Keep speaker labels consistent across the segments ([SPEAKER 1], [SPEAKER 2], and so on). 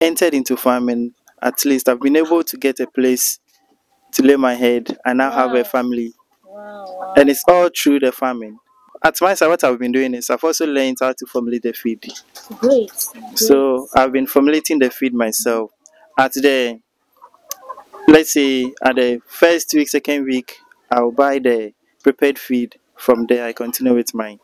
[SPEAKER 1] entered into farming, at least I've been able to get a place to lay my head. I now have a family, and it's all through the farming. At my side, what I've been doing is I've also learned how to formulate the feed.
[SPEAKER 2] Great.
[SPEAKER 1] So I've been formulating the feed myself. At the, let's say, at the first week, second week, I'll buy the prepared feed. From there, I continue with mine.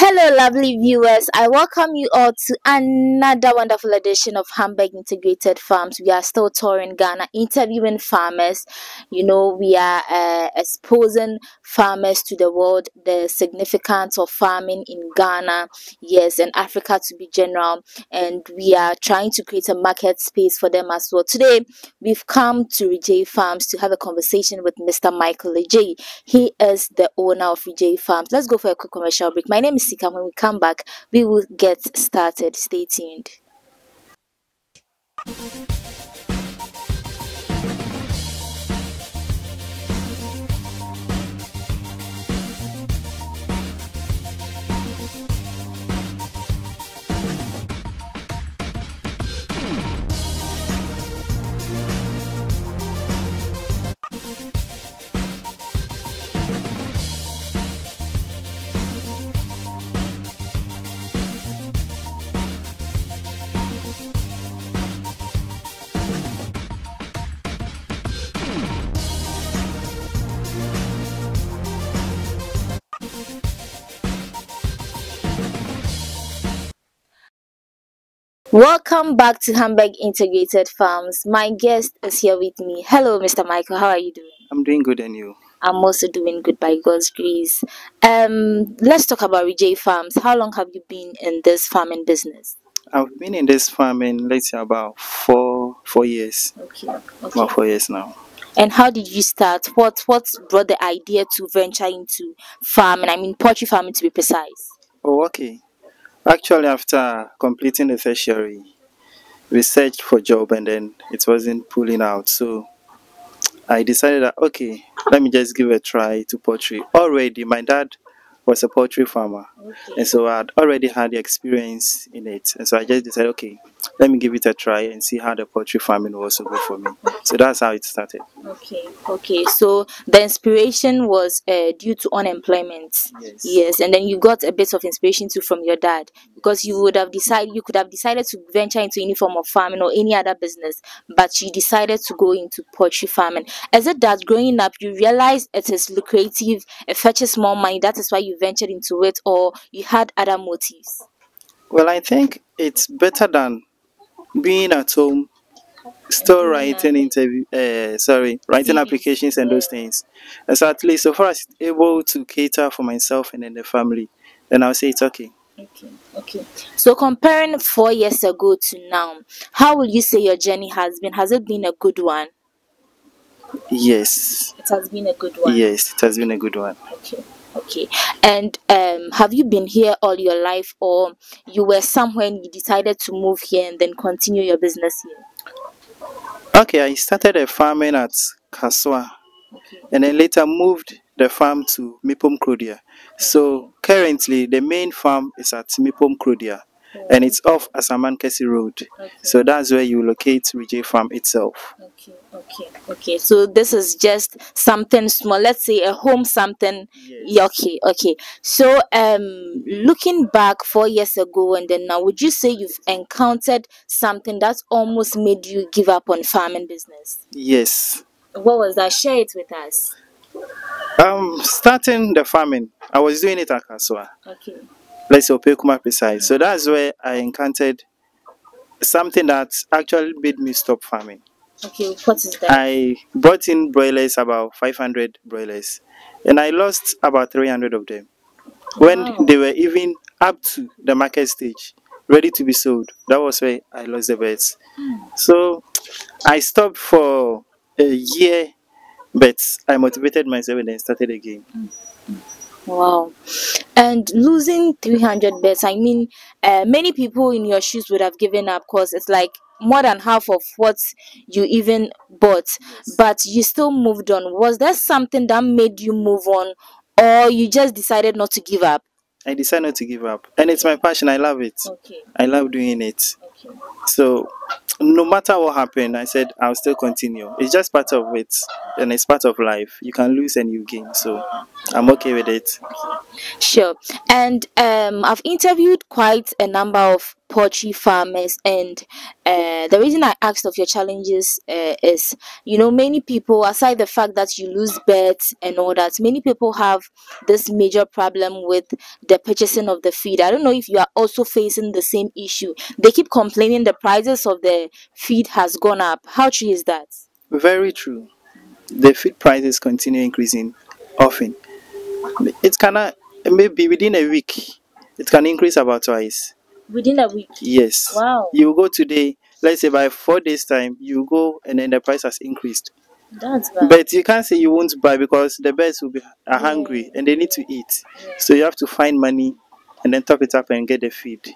[SPEAKER 2] Hello, lovely viewers. I welcome you all to another wonderful edition of Hamburg Integrated Farms. We are still touring Ghana, interviewing farmers. You know, we are exposing farmers to the world, the significance of farming in Ghana, yes, and Africa to be general. And we are trying to create a market space for them as well. Today, we've come to Rijay Farms to have a conversation with Mr. Michael Rijay. He is the owner of Rijay Farms. Let's go for a quick commercial break. My name is Sika. When we come back, we will get started. Stay tuned. Welcome back to Hamburg Integrated Farms. My guest is here with me. Hello, Mr. Michael. How are you doing?
[SPEAKER 1] I'm doing good, and you?
[SPEAKER 2] I'm also doing good by God's grace. Let's talk about Rijay Farms. How long have you been in this farming business?
[SPEAKER 1] I've been in this farming, let's say, about four years.
[SPEAKER 2] Okay.
[SPEAKER 1] About 4 years now.
[SPEAKER 2] And how did you start? What brought the idea to venture into farming? I mean, poultry farming to be precise.
[SPEAKER 1] Oh, okay. Actually, after completing the tertiary, we searched for job and then it wasn't pulling out. So I decided that, okay, let me just give a try to poultry. Already, my dad was a poultry farmer.
[SPEAKER 2] Okay.
[SPEAKER 1] And so I'd already had the experience in it. And so I just decided, okay, let me give it a try and see how the poultry farming will also go for me. So that's how it started.
[SPEAKER 2] Okay. So the inspiration was due to unemployment. Yes. And then you got a bit of inspiration too from your dad, because you could have decided to venture into any form of farming or any other business, but you decided to go into poultry farming. Is it that growing up you realized it is lucrative, it fetches more money, that is why you ventured into it, or you had other motives?
[SPEAKER 1] Well, I think it's better than being at home, still writing writing applications and those things. And so at least so far as able to cater for myself and then the family, then I'll say it's okay.
[SPEAKER 2] Okay. So comparing 4 years ago to now, how will you say your journey has been? Has it been a good one?
[SPEAKER 1] Yes.
[SPEAKER 2] It has been a good one.
[SPEAKER 1] Yes, it has been a good one.
[SPEAKER 2] Okay. And have you been here all your life, or you were somewhere and you decided to move here and then continue your business here?
[SPEAKER 1] Okay, I started a farming at Kaswa, and then later moved the farm to Mipom Krodia. So currently the main farm is at Mipom Krodia, and it's off Asaman Kesi Road. So that's where you locate Rijay Farm itself.
[SPEAKER 2] Okay. So this is just something small, let's say a home something.
[SPEAKER 1] Yes.
[SPEAKER 2] Okay. So looking back 4 years ago and then now, would you say you've encountered something that's almost made you give up on farming business?
[SPEAKER 1] Yes.
[SPEAKER 2] What was that? Share it with us.
[SPEAKER 1] Starting the farming, I was doing it at Kaswa.
[SPEAKER 2] Okay.
[SPEAKER 1] Let's say Opekuma precise. So that's where I encountered something that actually made me stop farming.
[SPEAKER 2] Okay, what is that?
[SPEAKER 1] I brought in broilers, about 500 broilers, and I lost about 300 of them. When they were even up to the market stage, ready to be sold, that was where I lost the birds. So I stopped for a year, but I motivated myself and then started again.
[SPEAKER 2] Wow. And losing 300 birds, I mean, many people in your shoes would have given up, because it's like more than half of what you even bought. But you still moved on. Was there something that made you move on, or you just decided not to give up?
[SPEAKER 1] I decided not to give up, and it's my passion. I love it. I love doing it. So no matter what happened, I said I'll still continue. It's just part of it, and it's part of life. You can lose and you gain. So I'm okay with it.
[SPEAKER 2] Sure. And I've interviewed quite a number of poultry farmers, and the reason I asked of your challenges is, many people, aside the fact that you lose birds and all that, many people have this major problem with the purchasing of the feed. I don't know if you are also facing the same issue. They keep complaining the prices of the feed has gone up. How true is that?
[SPEAKER 1] Very true. The feed prices continue increasing often. It cannot maybe within a week. It can increase about twice.
[SPEAKER 2] Within a week.
[SPEAKER 1] Yes.
[SPEAKER 2] Wow,
[SPEAKER 1] You go today, let's say by 4 days time, you go and then the price has increased.
[SPEAKER 2] that's bad.
[SPEAKER 1] But you can't say you won't buy because the birds are
[SPEAKER 2] Yeah.
[SPEAKER 1] hungry and they need to eat. So you have to find money and then top it up and get the feed.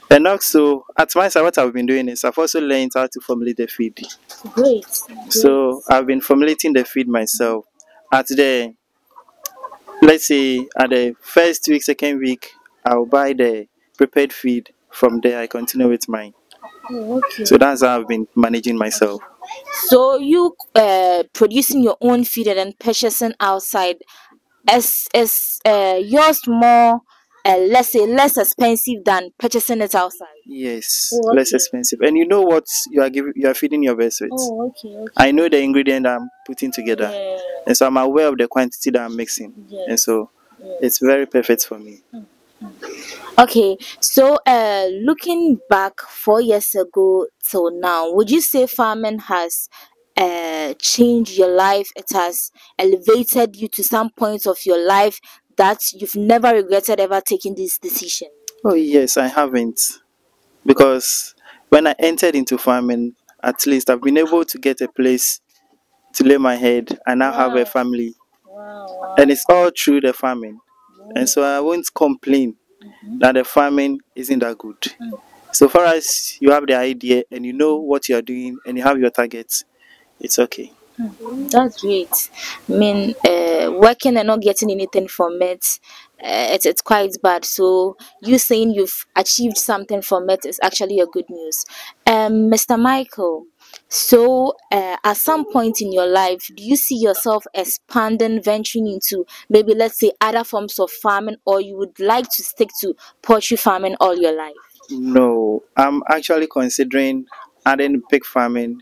[SPEAKER 1] And also, at my side, what I've been doing is I've also learned how to formulate the feed.
[SPEAKER 2] Great.
[SPEAKER 1] So I've been formulating the feed myself. At the let's say at the first week, second week, I'll buy the prepared feed. From there, I continue with mine.
[SPEAKER 2] Oh, okay.
[SPEAKER 1] So that's how I've been managing myself.
[SPEAKER 2] So you producing your own feed and then purchasing outside, is yours more, let's say, less expensive than purchasing it outside?
[SPEAKER 1] Yes,
[SPEAKER 2] Oh,
[SPEAKER 1] less
[SPEAKER 2] okay.
[SPEAKER 1] expensive. And you know what you are feeding your birds with.
[SPEAKER 2] Oh, okay, okay.
[SPEAKER 1] I know the ingredient I'm putting together,
[SPEAKER 2] Yeah.
[SPEAKER 1] and so I'm aware of the quantity that I'm mixing, and
[SPEAKER 2] Yes.
[SPEAKER 1] so
[SPEAKER 2] Yes.
[SPEAKER 1] it's very perfect for me.
[SPEAKER 2] Okay, so looking back 4 years ago till now, would you say farming has changed your life? It has elevated you to some point of your life that you've never regretted ever taking this decision?
[SPEAKER 1] Oh yes, I haven't, because when I entered into farming, at least I've been able to get a place to lay my head. I now have a
[SPEAKER 2] Wow,
[SPEAKER 1] family,
[SPEAKER 2] wow,
[SPEAKER 1] and it's all through the farming, and
[SPEAKER 2] wow.
[SPEAKER 1] so I won't complain that the farming isn't that good. So far as you have the idea and you know what you are doing and you have your targets, it's okay.
[SPEAKER 2] That's great. I mean, working and not getting anything from it, it's quite bad. So you saying you've achieved something from it is actually a good news. Mr. Michael, so at some point in your life, do you see yourself expanding, venturing into maybe, let's say, other forms of farming, or you would like to stick to poultry farming all your life?
[SPEAKER 1] No, I'm actually considering adding pig farming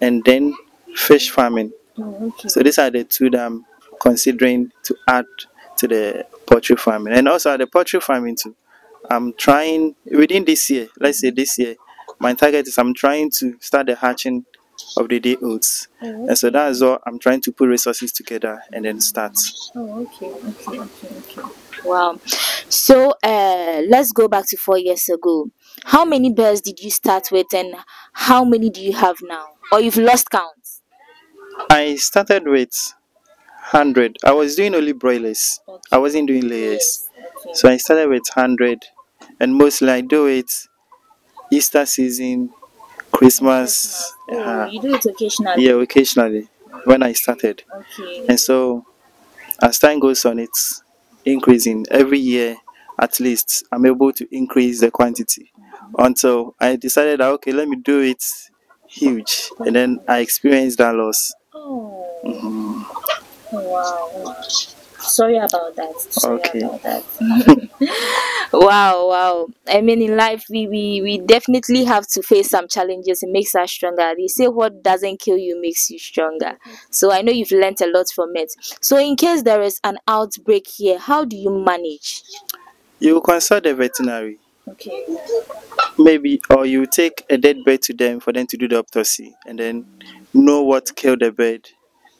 [SPEAKER 1] and then fish farming.
[SPEAKER 2] Oh, okay.
[SPEAKER 1] So these are the two that I'm considering to add to the poultry farming. And also at the poultry farming too. I'm trying within this year, let's say this year, my target is I'm trying to start the hatching of the day oats.
[SPEAKER 2] Oh,
[SPEAKER 1] And so
[SPEAKER 2] okay.
[SPEAKER 1] that's all I'm trying to put resources together and then start.
[SPEAKER 2] Oh, okay, okay, okay, okay. Wow. So, let's go back to 4 years ago. How many birds did you start with, and how many do you have now? Or you've lost count?
[SPEAKER 1] I started with 100. I was doing only broilers. I
[SPEAKER 2] Okay.
[SPEAKER 1] wasn't doing layers.
[SPEAKER 2] Yes. Okay.
[SPEAKER 1] So I started with 100, and mostly I do it Easter season, Christmas,
[SPEAKER 2] Oh, you do it occasionally.
[SPEAKER 1] yeah, occasionally when I started.
[SPEAKER 2] Okay.
[SPEAKER 1] And so as time goes on, it's increasing every year. At least I'm able to increase the quantity until I decided that okay, let me do it huge, and then I experienced that loss.
[SPEAKER 2] Oh, wow. Sorry about that. Sorry
[SPEAKER 1] Okay.
[SPEAKER 2] about that. Wow, wow. I mean, in life, we definitely have to face some challenges. It makes us stronger. They say what doesn't kill you makes you stronger. So I know you've learnt a lot from it. So in case there is an outbreak here, how do you manage?
[SPEAKER 1] You consult the veterinary,
[SPEAKER 2] Okay.
[SPEAKER 1] maybe, or you take a dead bird to them for them to do the autopsy and then know what killed the bird.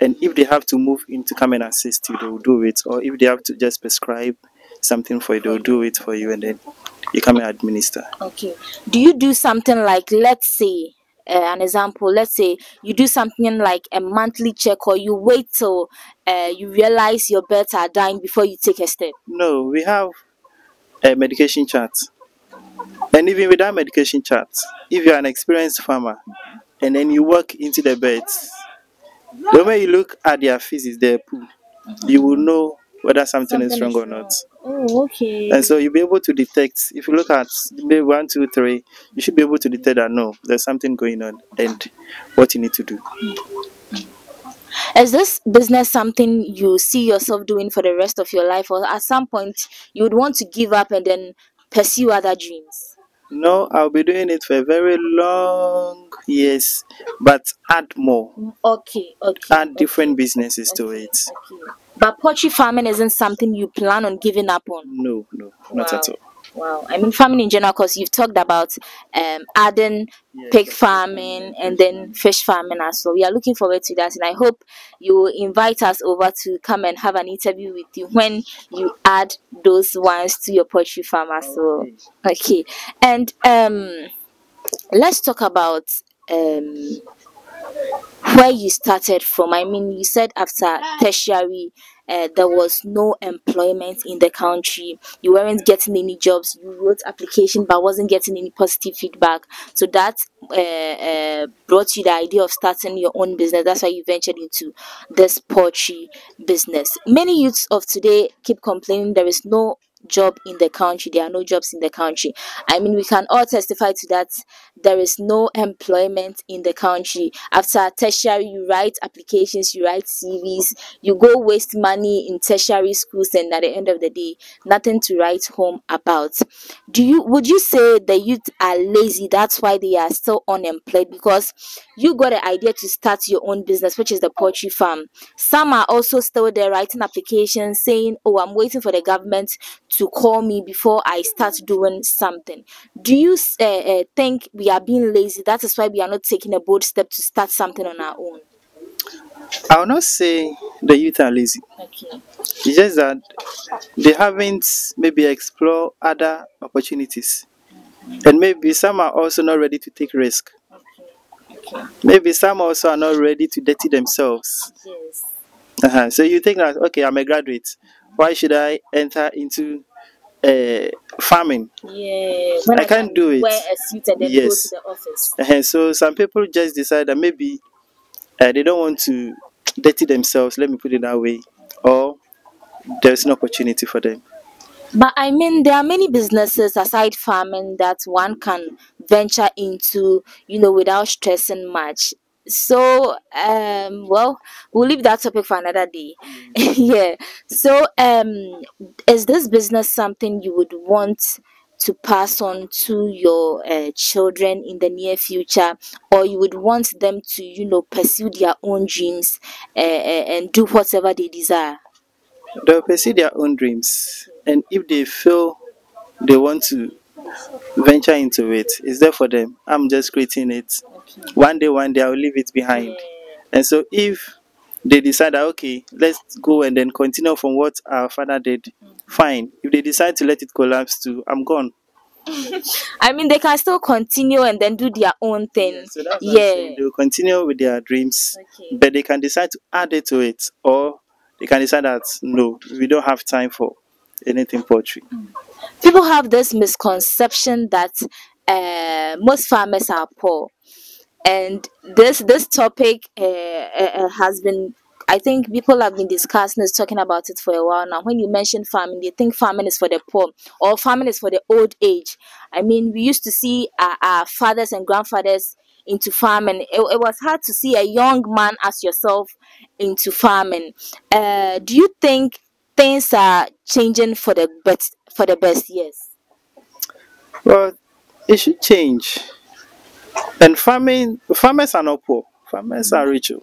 [SPEAKER 1] And if they have to move in to come and assist you, they will do it. Or if they have to just prescribe something for you, they will do it for you and then you come and administer.
[SPEAKER 2] Okay. Do you do something like, let's say, an example, let's say you do something like a monthly check, or you wait till you realize your birds are dying before you take a step?
[SPEAKER 1] No, we have a medication chart. And even with that medication chart, if you're an experienced farmer and then you walk into the birds, the way you look at their feces, their poo, you will know whether something is wrong or not.
[SPEAKER 2] Oh, okay.
[SPEAKER 1] And so you'll be able to detect, if you look at maybe 1, 2, 3, you should be able to detect that no, there's something going on and what you need to do.
[SPEAKER 2] Is this business something you see yourself doing for the rest of your life, or at some point you would want to give up and then pursue other dreams?
[SPEAKER 1] No, I'll be doing it for a very long years, but add more,
[SPEAKER 2] Okay, okay,
[SPEAKER 1] add
[SPEAKER 2] okay,
[SPEAKER 1] different businesses to
[SPEAKER 2] okay,
[SPEAKER 1] it.
[SPEAKER 2] okay. But poultry farming isn't something you plan on giving up on.
[SPEAKER 1] No, no, not at
[SPEAKER 2] Wow.
[SPEAKER 1] all.
[SPEAKER 2] Wow. I mean, farming in general, because you've talked about adding
[SPEAKER 1] Yes,
[SPEAKER 2] pig
[SPEAKER 1] the fish farming
[SPEAKER 2] farming
[SPEAKER 1] and
[SPEAKER 2] and
[SPEAKER 1] fish
[SPEAKER 2] then
[SPEAKER 1] farming.
[SPEAKER 2] fish farming as well. We are looking forward to that. And I hope you will invite us over to come and have an interview with you when you add those ones to your poultry farm as well.
[SPEAKER 1] Okay.
[SPEAKER 2] Okay. And let's talk about um where you started from. I mean, you said after tertiary, there was no employment in the country. You weren't getting any jobs. You wrote application but wasn't getting any positive feedback. So that brought you the idea of starting your own business. That's why you ventured into this poultry business. Many youths of today keep complaining there is no job in the country. There are no jobs in the country. I mean, we can all testify to that. There is no employment in the country. After tertiary, you write applications, you write CVs, you go waste money in tertiary schools, and at the end of the day, nothing to write home about. Would you say the youth are lazy? That's why they are still unemployed, because you got an idea to start your own business, which is the poultry farm. Some are also still there writing applications saying, "Oh, I'm waiting for the government to call me before I start doing something." Do you think we are being lazy? That is why we are not taking a bold step to start something on our own.
[SPEAKER 1] I'll not say the youth are lazy.
[SPEAKER 2] Okay.
[SPEAKER 1] It's just that they haven't maybe explore other opportunities. And maybe some are also not ready to take risk.
[SPEAKER 2] Okay.
[SPEAKER 1] Maybe some also are not ready to dirty themselves.
[SPEAKER 2] Yes.
[SPEAKER 1] So you think that, okay, I'm a graduate. Why should I enter into farming?
[SPEAKER 2] Yeah. When
[SPEAKER 1] I
[SPEAKER 2] I
[SPEAKER 1] can't
[SPEAKER 2] can
[SPEAKER 1] do it.
[SPEAKER 2] wear a suit and then go to
[SPEAKER 1] Yes.
[SPEAKER 2] the office.
[SPEAKER 1] So some people just decide that maybe they don't want to dirty themselves, let me put it that way, or there's no opportunity for them.
[SPEAKER 2] But I mean, there are many businesses aside farming that one can venture into, without stressing much. So, well, we'll leave that topic for another day. Yeah. So, is this business something you would want to pass on to your children in the near future, or you would want them to, pursue their own dreams and do whatever they desire?
[SPEAKER 1] They'll pursue their own dreams, and if they feel they want to venture into it, it's there for them. I'm just creating it.
[SPEAKER 2] Okay.
[SPEAKER 1] One day, I'll leave it behind. And so if they decide that, okay, let's go and then continue from what our father did, fine. If they decide to let it collapse too, I'm gone.
[SPEAKER 2] I mean, they can still continue and then do their own thing.
[SPEAKER 1] Yeah, so that's what I'm
[SPEAKER 2] Yeah.
[SPEAKER 1] saying. They will continue with their dreams,
[SPEAKER 2] Okay.
[SPEAKER 1] but they can decide to add it to it, or they can decide that no, we don't have time for anything poultry.
[SPEAKER 2] People have this misconception that most farmers are poor, and this topic has been. I think people have been discussing this, talking about it for a while now. When you mention farming, they think farming is for the poor or farming is for the old age. I mean, we used to see our fathers and grandfathers into farming. It was hard to see a young man as yourself into farming. Do you think things are changing for the best? For the best, yes.
[SPEAKER 1] Well, it should change. And farmers are not poor. Farmers are rich. Oh.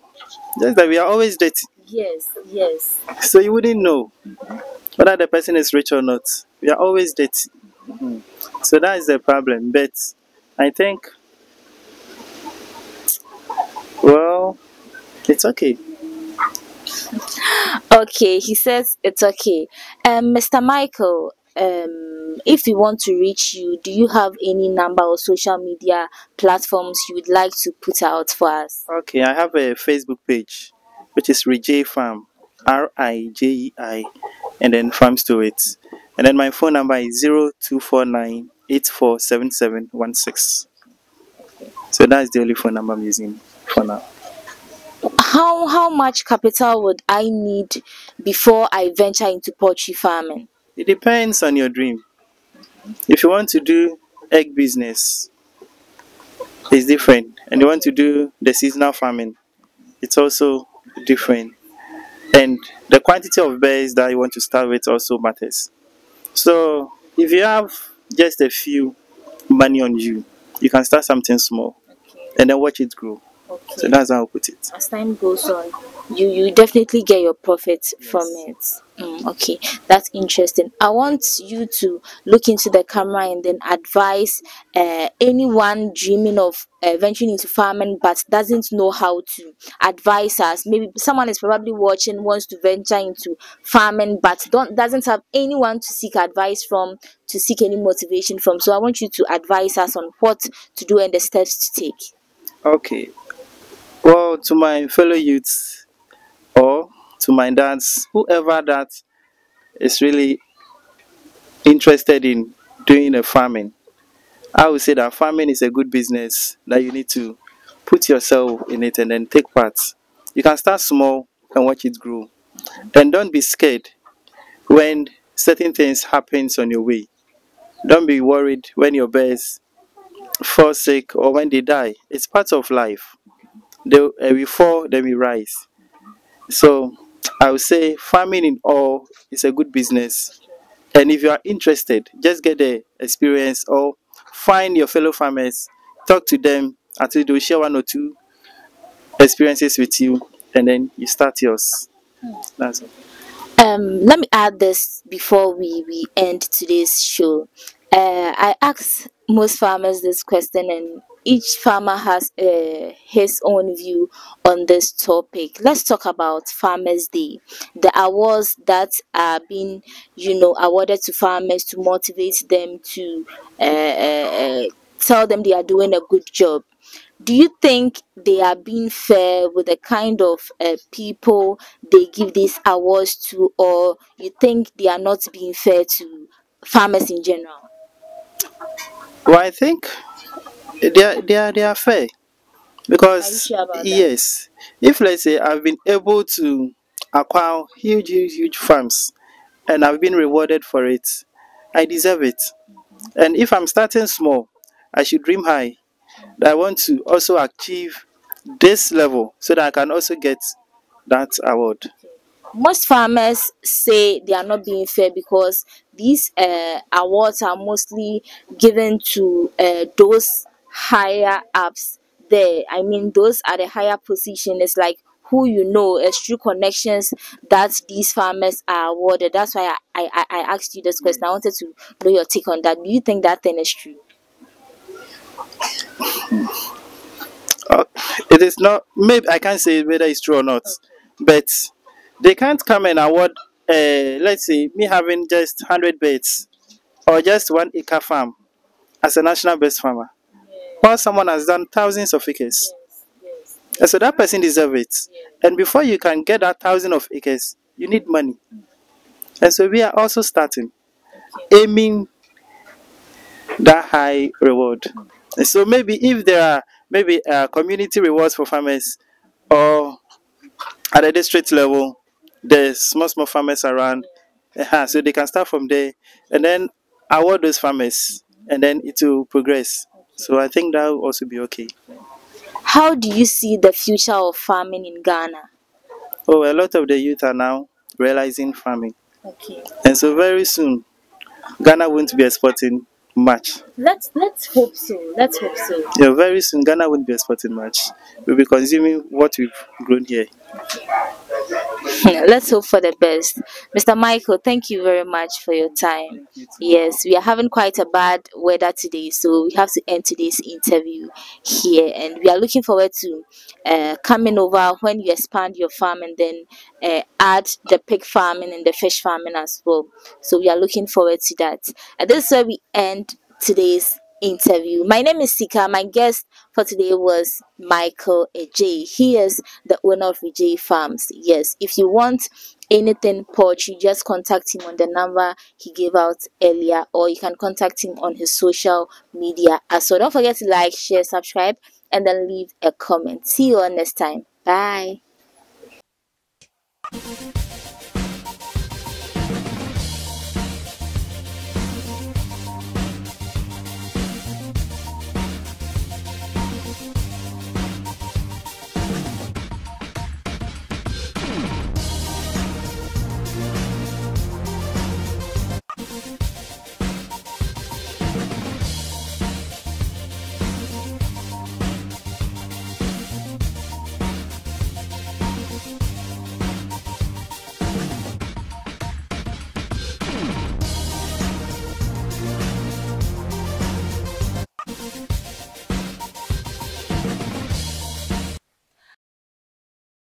[SPEAKER 1] Just that we are always dirty.
[SPEAKER 2] Yes, yes.
[SPEAKER 1] So you wouldn't know whether the person is rich or not. We are always dirty. So that is the problem. But I think, well, it's okay.
[SPEAKER 2] Okay, he says it's okay. Mr. Michael, if we want to reach you, do you have any number or social media platforms you would like to put out for us?
[SPEAKER 1] Okay, I have a Facebook page, which is Rijay Farm, RIJEI, and then farms to it. And then my phone number is 0249 847716. So that's the only phone number I'm using for now.
[SPEAKER 2] How much capital would I need before I venture into poultry farming?
[SPEAKER 1] it depends on your dream. If you want to do egg business, it's different. And you want to do the seasonal farming, it's also different. And the quantity of birds that you want to start with also matters. So if you have just a few money on you, you can start something small
[SPEAKER 2] Okay.
[SPEAKER 1] and then watch it grow. So
[SPEAKER 2] Okay.
[SPEAKER 1] that's how I put it.
[SPEAKER 2] As time goes on, you definitely get your profit from it. Okay, that's interesting. I want you to look into the camera and then advise anyone dreaming of venturing into farming but doesn't know how to. Advise us. Maybe someone is probably watching, wants to venture into farming but doesn't have anyone to seek advice from, to seek any motivation from. So I want you to advise us on what to do and the steps to take.
[SPEAKER 1] Okay. Well, to my fellow youths or to my dads, whoever that is really interested in doing a farming, I would say that farming is a good business that you need to put yourself in it and then take part. You can start small and watch it grow. And don't be scared when certain things happens on your way. Don't be worried when your birds fall sick or when they die. It's part of life. We fall, then we rise. So I would say farming in all is a good business. And if you are interested, just get the experience or find your fellow farmers, talk to them until they'll share one or two experiences with you, and then you start yours. That's all.
[SPEAKER 2] Let me add this before we end today's show. I ask most farmers this question, and each farmer has his own view on this topic. Let's talk about Farmers Day, the awards that are being, awarded to farmers to motivate them to tell them they are doing a good job. Do you think they are being fair with the kind of people they give these awards to, or you think they are not being fair to farmers in general?
[SPEAKER 1] Well, I think they are fair
[SPEAKER 2] Are you
[SPEAKER 1] because
[SPEAKER 2] sure about that?
[SPEAKER 1] yes, if let's say I've been able to acquire huge farms and I've been rewarded for it, I deserve it. And if I'm starting small, I should dream high. I want to also achieve this level so that I can also get that award.
[SPEAKER 2] Most farmers say they are not being fair because these awards are mostly given to those higher ups there. I mean, those are the higher position. It's like who it's true connections that these farmers are awarded. That's why I asked you this question. I wanted to know your take on that. Do you think that thing is true?
[SPEAKER 1] Uh, it is not, maybe I can't say whether it's true or not, but they can't come and award, let's say, me having just 100 beds or just 1 acre farm as a national best farmer, while someone has done thousands of acres. And so that person deserves it. And before you can get that thousand of acres, you need money. And so we are also starting, aiming that high reward. And so maybe if there are maybe community rewards for farmers or at the district level, there's small farmers around, so they can start from there and then award those farmers and then it will progress. So I think that will also be okay.
[SPEAKER 2] How do you see the future of farming in Ghana?
[SPEAKER 1] Oh, a lot of the youth are now realizing farming.
[SPEAKER 2] Okay.
[SPEAKER 1] And so very soon, Ghana won't be exporting much.
[SPEAKER 2] Let's hope so. Let's hope so.
[SPEAKER 1] Yeah, very soon, Ghana won't be exporting much. We'll be consuming what we've grown here.
[SPEAKER 2] Let's hope for the best. Mr. Michael, thank you very much for your time. Yes, we are having quite a bad weather today, so we have to end today's interview here. And we are looking forward to coming over when you expand your farm and then add the pig farming and the fish farming as well. So we are looking forward to that. And this is where we end today's interview. My name is Sika. My guest for today was Michael Ej. He is the owner of Ej Farms. Yes, if you want anything poultry, just contact him on the number he gave out earlier, or you can contact him on his social media as well. Don't forget to like, share, subscribe, and then leave a comment. See you all next time. Bye.